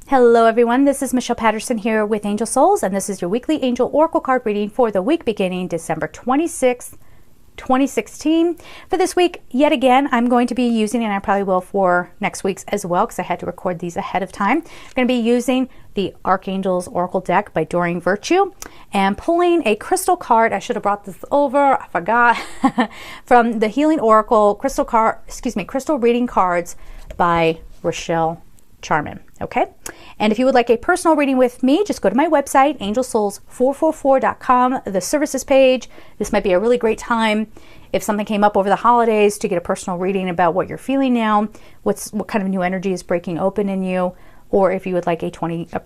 Hello everyone, this is Michelle Patterson here with Angel Souls, and this is your weekly Angel Oracle card reading for the week beginning December 26th, 2016. For this week, yet again, I'm going to be using, and I probably will for next week's as well, because I had to record these ahead of time. I'm going to be using the Archangels Oracle deck by Doreen Virtue and pulling a crystal card. I should have brought this over, I forgot, from the Healing Oracle crystal reading cards by Rochelle Charman. Okay, and if you would like a personal reading with me, just go to my website, angelsouls444.com, the services page. This might be a really great time if something came up over the holidays to get a personal reading about what you're feeling now, what kind of new energy is breaking open in you, or if you would like a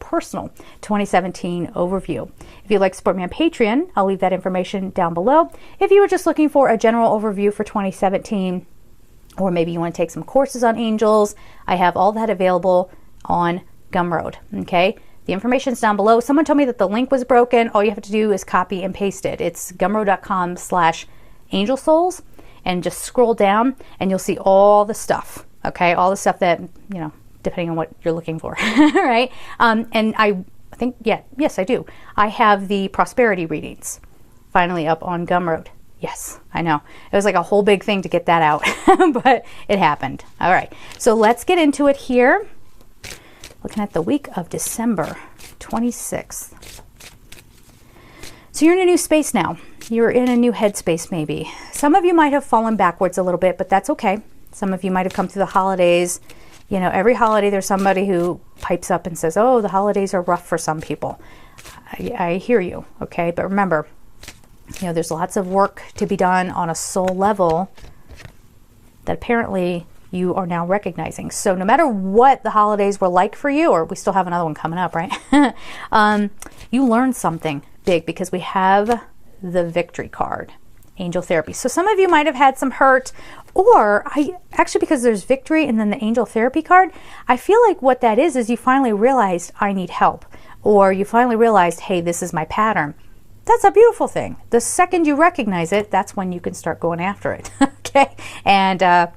personal 2017 overview. If you'd like to support me on Patreon, I'll leave that information down below. If you were just looking for a general overview for 2017, or maybe you want to take some courses on angels, I have all that available on Gumroad. Okay, the information's down below. Someone told me that the link was broken. All you have to do is copy and paste it. It's gumroad.com/angelsouls, and just scroll down and you'll see all the stuff. Okay, all the stuff that, you know, depending on what you're looking for. Right? And I think, yes, I do. I have the prosperity readings finally up on Gumroad. Yes, I know. It was like a whole big thing to get that out, but it happened. All right, so let's get into it here. Looking at the week of December 26th. So you're in a new space now. You're in a new headspace maybe. Some of you might have fallen backwards a little bit, but that's okay. Some of you might have come through the holidays. You know, every holiday there's somebody who pipes up and says, oh, the holidays are rough for some people. I hear you, okay? But remember, you know, there's lots of work to be done on a soul level that apparently you are now recognizing. So no matter what the holidays were like for you, or we still have another one coming up, right? You learned something big because we have the victory card, angel therapy. So some of you might have had some hurt, or because there's victory and then the angel therapy card, I feel like what that is you finally realized I need help, or you finally realized, hey, this is my pattern. That's a beautiful thing. The second you recognize it, that's when you can start going after it. Okay, and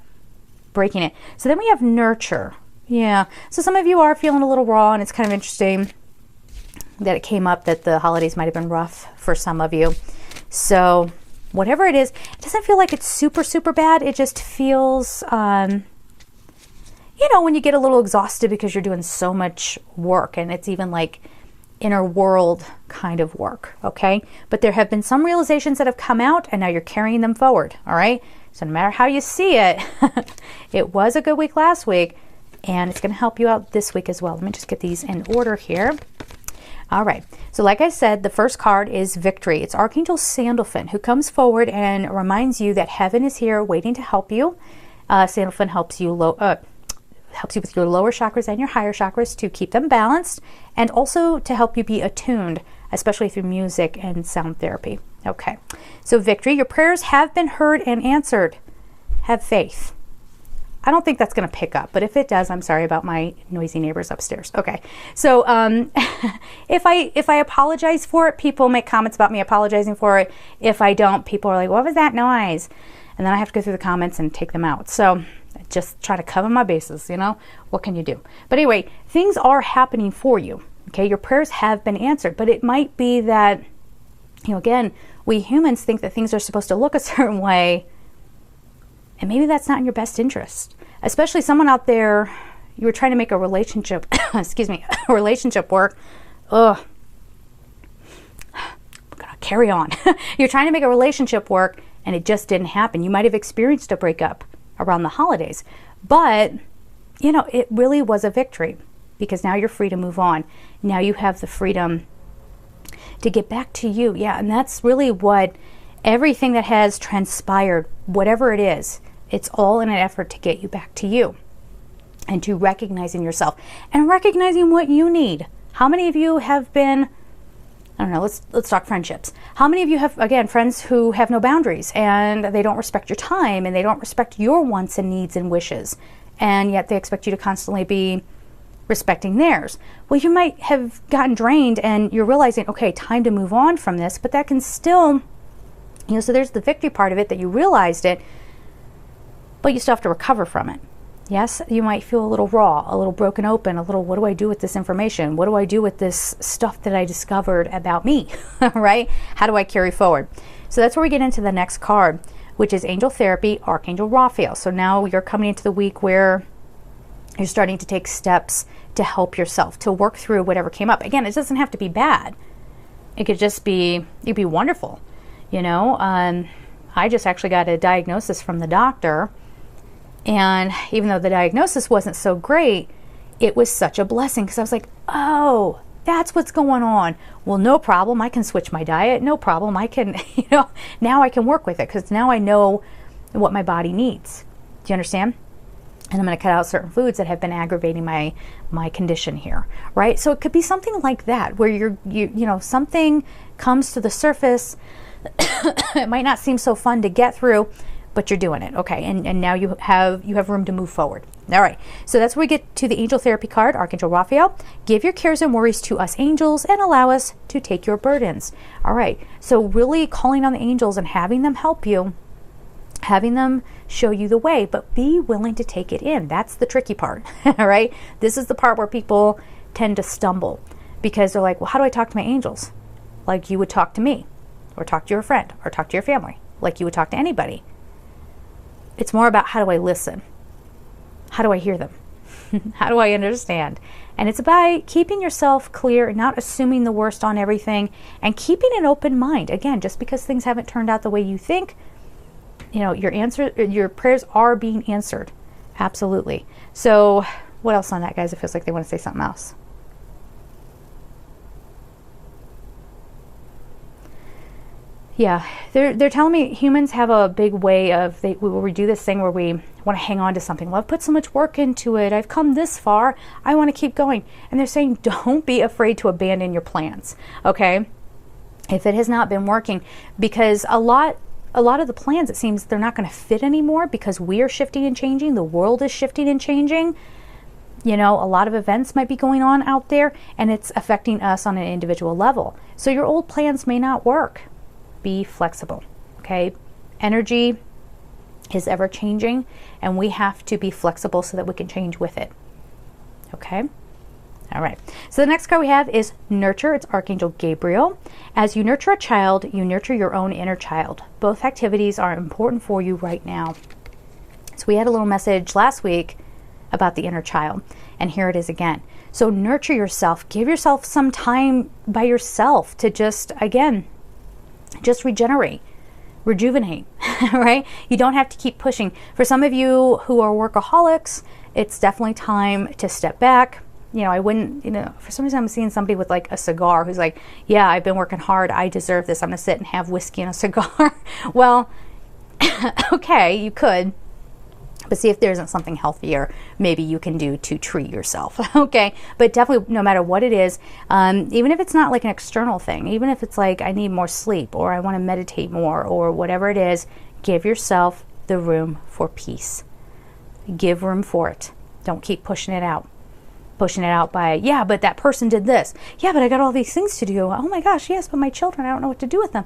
breaking it. So then we have nurture. Yeah, so some of you are feeling a little raw, and it's kind of interesting that it came up that the holidays might have been rough for some of you. So whatever it is, it doesn't feel like it's super, super bad. It just feels, you know, when you get a little exhausted because you're doing so much work, and it's even like inner world kind of work, okay? But there have been some realizations that have come out, and now you're carrying them forward, all right? So no matter how you see it, it was a good week last week, and it's going to help you out this week as well. Let me just get these in order here. All right, so like I said, the first card is victory. It's Archangel Sandalphon, who comes forward and reminds you that heaven is here waiting to help you. Sandalphon helps you with your lower chakras and your higher chakras to keep them balanced, and also to help you be attuned, especially through music and sound therapy. Okay, so victory, your prayers have been heard and answered. Have faith. I don't think that's going to pick up, but if it does, I'm sorry about my noisy neighbors upstairs. Okay, so if I apologize for it, people make comments about me apologizing for it. If I don't, people are like, what was that noise? And then I have to go through the comments and take them out. So just try to cover my bases, you know? What can you do? But anyway, things are happening for you, okay? Your prayers have been answered, but it might be that, you know, again, we humans think that things are supposed to look a certain way, and maybe that's not in your best interest. Especially someone out there, you were trying to make a relationship, excuse me, a relationship work. Ugh. I'm gonna carry on. You're trying to make a relationship work, and it just didn't happen. You might have experienced a breakup around the holidays, but you know, it really was a victory, because now you're free to move on. Now you have the freedom to get back to you. Yeah, and that's really what everything that has transpired, whatever it is, it's all in an effort to get you back to you and to recognizing yourself and recognizing what you need. How many of you have been, I don't know, let's talk friendships. How many of you have, again, friends who have no boundaries, and they don't respect your time, and they don't respect your wants and needs and wishes, and yet they expect you to constantly be respecting theirs? Well, you might have gotten drained, and you're realizing, okay, time to move on from this, but that can still, you know, so there's the victory part of it, that you realized it, but you still have to recover from it. Yes, you might feel a little raw, a little broken open, a little, what do I do with this information? What do I do with this stuff that I discovered about me, right? How do I carry forward? So that's where we get into the next card, which is Angel Therapy, Archangel Raphael. So now you're coming into the week where you're starting to take steps to help yourself, to work through whatever came up. Again, it doesn't have to be bad. It could just be, it'd be wonderful. You know, I just actually got a diagnosis from the doctor. And even though the diagnosis wasn't so great, it was such a blessing because I was like, oh, that's what's going on. Well, no problem. I can switch my diet. No problem. I can, you know, now I can work with it because now I know what my body needs. Do you understand? And I'm going to cut out certain foods that have been aggravating my condition here, right? So it could be something like that where you know, something comes to the surface. It might not seem so fun to get through, but you're doing it. Okay. And now you have room to move forward. All right. So that's where we get to the Angel Therapy card, Archangel Raphael. Give your cares and worries to us angels and allow us to take your burdens. All right. So really calling on the angels and having them help you, having them show you the way, but be willing to take it in. That's the tricky part. All right. This is the part where people tend to stumble because they're like, well, how do I talk to my angels? Like you would talk to me, or talk to your friend, or talk to your family, like you would talk to anybody. It's more about, how do I listen? How do I hear them? How do I understand? And it's about keeping yourself clear and not assuming the worst on everything and keeping an open mind. Again, just because things haven't turned out the way you think, you know, your prayers are being answered. Absolutely. So what else on that, guys? It feels like they want to say something else. Yeah, they're telling me humans have a big way of, we do this thing where we want to hang on to something. Well, I've put so much work into it. I've come this far. I want to keep going. And they're saying, don't be afraid to abandon your plans. Okay. If it has not been working, because a lot of the plans, it seems they're not going to fit anymore because we are shifting and changing. The world is shifting and changing. You know, a lot of events might be going on out there and it's affecting us on an individual level. So your old plans may not work. Be flexible, okay? Energy is ever changing and we have to be flexible so that we can change with it, okay? All right, so the next card we have is Nurture. It's Archangel Gabriel. As you nurture a child, you nurture your own inner child. Both activities are important for you right now. So we had a little message last week about the inner child, and here it is again. So nurture yourself. Give yourself some time by yourself to just, again, just regenerate, rejuvenate, right? You don't have to keep pushing. For some of you who are workaholics, it's definitely time to step back. You know, I wouldn't, you know, for some reason I'm seeing somebody with like a cigar who's like, yeah, I've been working hard. I deserve this. I'm going to sit and have whiskey and a cigar. Well, okay, you could. But see if there isn't something healthier maybe you can do to treat yourself, okay? But definitely, no matter what it is, even if it's not like an external thing, even if it's like I need more sleep or I want to meditate more or whatever it is, give yourself the room for peace. Give room for it. Don't keep pushing it out. Pushing it out by, yeah, but that person did this. Yeah, but I got all these things to do. Oh my gosh, yes, but my children, I don't know what to do with them.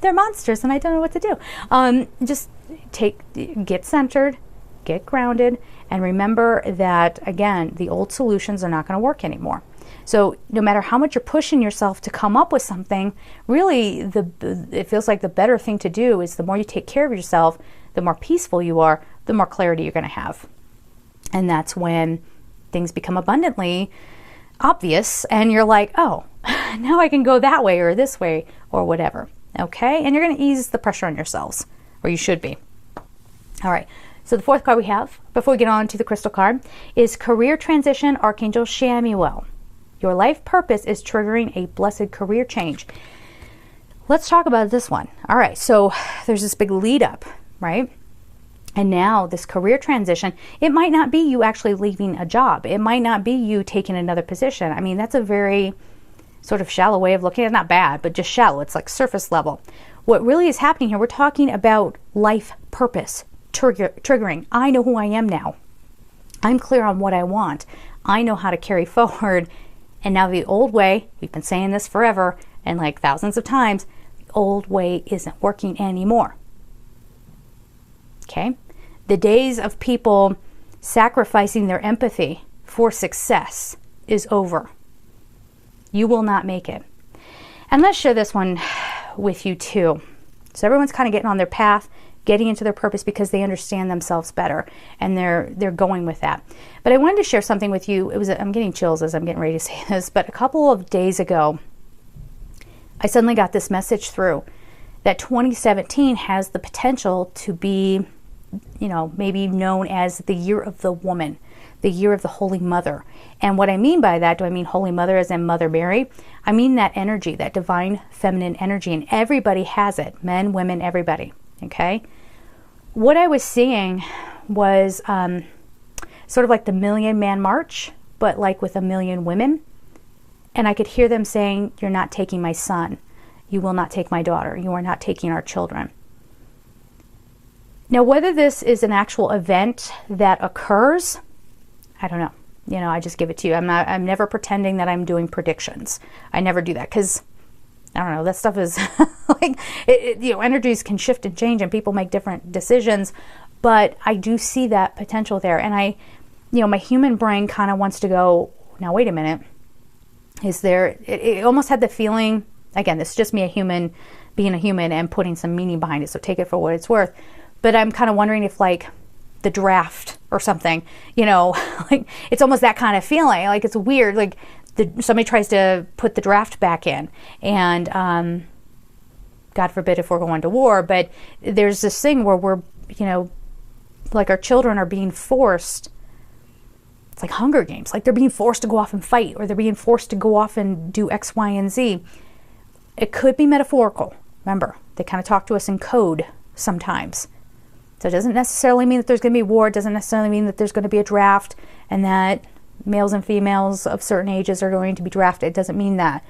They're monsters and I don't know what to do. Just get centered, get grounded, and remember that, again, the old solutions are not going to work anymore. So no matter how much you're pushing yourself to come up with something, really it feels like the better thing to do is the more you take care of yourself, the more peaceful you are, the more clarity you're going to have. And that's when things become abundantly obvious and you're like, oh, now I can go that way or this way or whatever. Okay. And you're going to ease the pressure on yourselves, or you should be. All right. So the fourth card we have before we get on to the crystal card is Career Transition, Archangel Chamuel. Your life purpose is triggering a blessed career change. Let's talk about this one. All right. So there's this big lead up, right? And now this career transition, it might not be you actually leaving a job. It might not be you taking another position. I mean, that's a very sort of shallow way of looking at it. Not bad, but just shallow. It's like surface level. What really is happening here, we're talking about life purpose, triggering. I know who I am now. I'm clear on what I want. I know how to carry forward. And now the old way, we've been saying this forever and like thousands of times, the old way isn't working anymore. Okay? The days of people sacrificing their empathy for success is over. You will not make it. And let's share this one with you too. So everyone's kind of getting on their path, getting into their purpose because they understand themselves better, and they're going with that. But I wanted to share something with you. I'm getting chills as I'm getting ready to say this, but a couple of days ago, I suddenly got this message through that 2017 has the potential to be, maybe known as the year of the woman, the year of the Holy Mother. And what I mean by that, do I mean Holy Mother as in Mother Mary? I mean that energy, that divine feminine energy, and everybody has it. Men, women, everybody. Okay? What I was seeing was sort of like the Million Man March, but like with a million women. And I could hear them saying, "You're not taking my son. You will not take my daughter. You are not taking our children." Now, whether this is an actual event that occurs, I don't know. I just give it to you. I'm never pretending that I'm doing predictions. I never do that because, I don't know, that stuff is like, energies can shift and change and people make different decisions. But I do see that potential there. And my human brain kind of wants to go, now, wait a minute. It almost had the feeling, again, this is just me, being a human and putting some meaning behind it. So take it for what it's worth. But I'm kind of wondering if the draft or something, it's almost that kind of feeling. Like it's weird. Like somebody tries to put the draft back in, and God forbid if we're going to war, but there's this thing where we're, like our children are being forced. It's like Hunger Games. Like they're being forced to go off and fight, or they're being forced to go off and do X, Y, and Z. It could be metaphorical. Remember, they kind of talk to us in code sometimes. So it doesn't necessarily mean that there's going to be war. It doesn't necessarily mean that there's going to be a draft and that males and females of certain ages are going to be drafted. It doesn't mean that.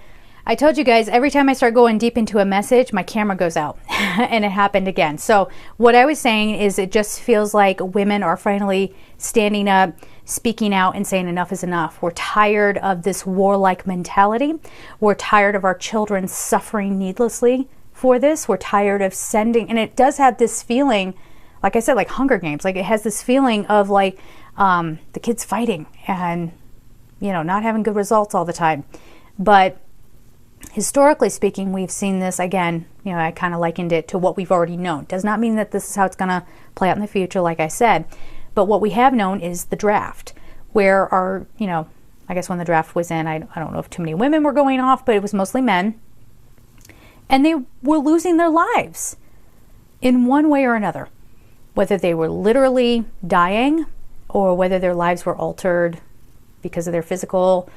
I told you guys, every time I start going deep into a message, my camera goes out. And it happened again. So what I was saying is it just feels like women are finally standing up, speaking out, and saying enough is enough. We're tired of this warlike mentality. We're tired of our children suffering needlessly for this. We're tired of sending, and it does have this feeling, like I said, like Hunger Games. Like it has this feeling of like the kids fighting and, not having good results all the time. But historically speaking, we've seen this again. I kind of likened it to what we've already known. Does not mean that this is how it's going to play out in the future, like I said. But what we have known is the draft, where I guess when the draft was in, I don't know if too many women were going off, but it was mostly men. And they were losing their lives in one way or another. Whether they were literally dying or whether their lives were altered because of their physical,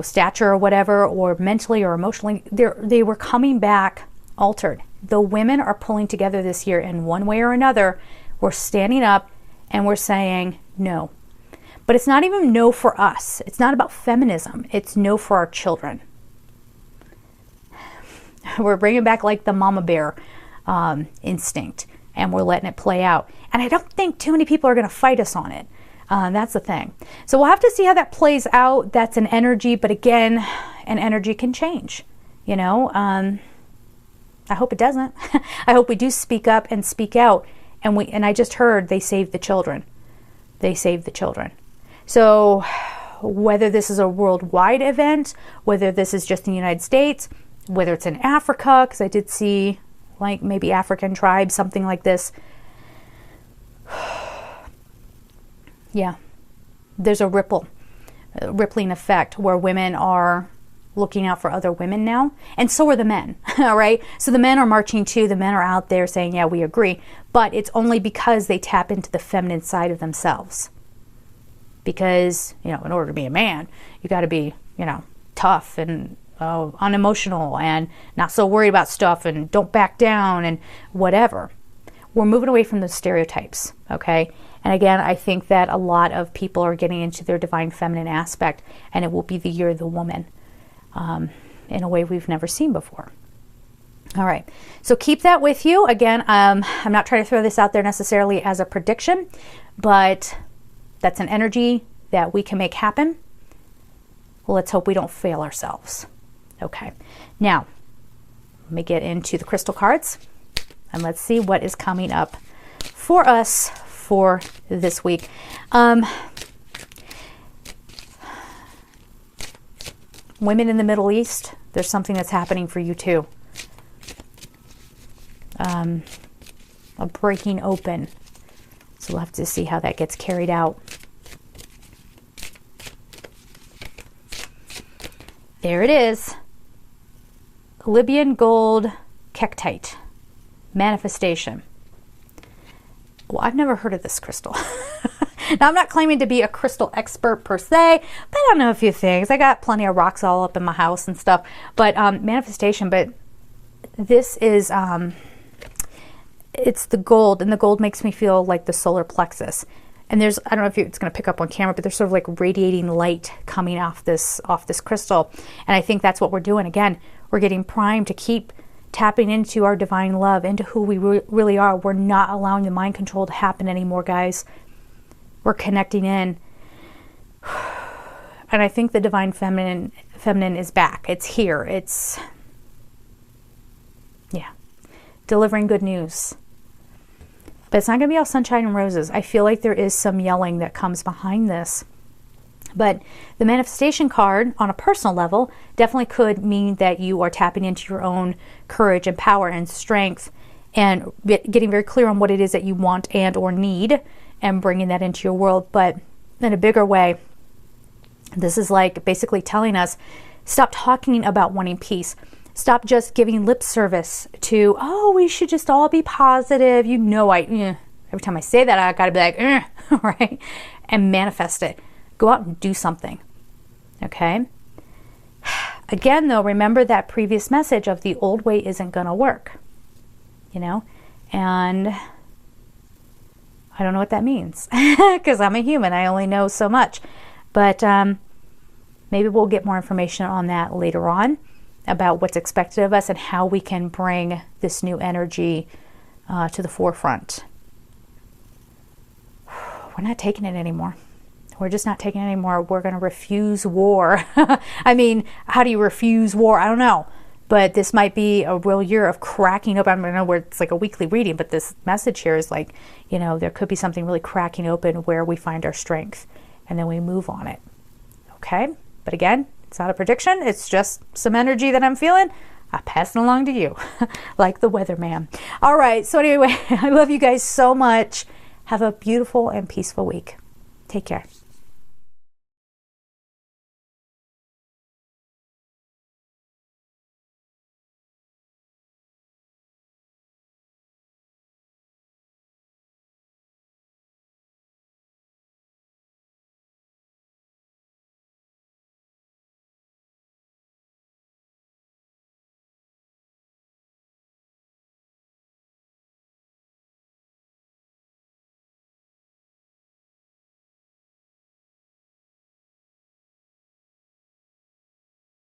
stature or whatever, or mentally or emotionally, they were coming back altered. The women are pulling together this year in one way or another. We're standing up and we're saying no. But it's not even no for us. It's not about feminism. It's no for our children. We're bringing back like the mama bear instinct. And we're letting it play out. And I don't think too many people are going to fight us on it. That's the thing. So we'll have to see how that plays out. That's an energy. But again, an energy can change. I hope it doesn't. I hope we do speak up and speak out. And I just heard they saved the children. They saved the children. So whether this is a worldwide event, whether this is just in the United States, whether it's in Africa, because I did see like maybe African tribes, something like this. Yeah, there's a rippling effect where women are looking out for other women now, and so are the men. All right, so the men are marching too. The men are out there saying, yeah, we agree, but it's only because they tap into the feminine side of themselves. Because in order to be a man, you got to be tough and unemotional and not so worried about stuff and don't back down and whatever. We're moving away from those stereotypes, okay? And again, I think that a lot of people are getting into their divine feminine aspect, and it will be the year of the woman in a way we've never seen before. All right, so keep that with you. Again, I'm not trying to throw this out there necessarily as a prediction, but that's an energy that we can make happen. Well, let's hope we don't fail ourselves. Okay, now let me get into the crystal cards and let's see what is coming up for us for this week. Women in the Middle East, there's something that's happening for you too. A breaking open. So we'll have to see how that gets carried out. There it is. Libyan gold Kektite. Manifestation. Well, I've never heard of this crystal. Now, I'm not claiming to be a crystal expert per se, but I don't know a few things. I got plenty of rocks all up in my house and stuff. But manifestation, but this is, it's the gold, and the gold makes me feel like the solar plexus. And there's, I don't know if it's going to pick up on camera, but there's sort of like radiating light coming off this crystal. And I think that's what we're doing. Again, we're getting primed to keep tapping into our divine love, into who we really are. We're not allowing the mind control to happen anymore, guys. We're connecting in. And I think the divine feminine is back. It's here. It's, yeah, delivering good news. But it's not going to be all sunshine and roses. I feel like there is some yelling that comes behind this. But the manifestation card, on a personal level, definitely could mean that you are tapping into your own courage and power and strength, and getting very clear on what it is that you want and or need, and bringing that into your world. But in a bigger way, this is like basically telling us, stop talking about wanting peace. Stop just giving lip service to, oh, we should just all be positive. You know, every time I say that, I got to be like, right? And manifest it. Go out and do something. Okay? Again, though, remember that previous message of the old way isn't going to work. You know? And I don't know what that means, because I'm a human. I only know so much. But maybe we'll get more information on that later on, about what's expected of us and how we can bring this new energy to the forefront. We're not taking it anymore. We're just not taking it anymore. We're going to refuse war. I mean, how do you refuse war? I don't know. But this might be a real year of cracking open. I know where it's like a weekly reading, but this message here is like, you know, there could be something really cracking open where we find our strength and then we move on it. Okay? But again, it's not a prediction. It's just some energy that I'm feeling. I pass it along to you, like the weatherman. All right. So anyway, I love you guys so much. Have a beautiful and peaceful week. Take care.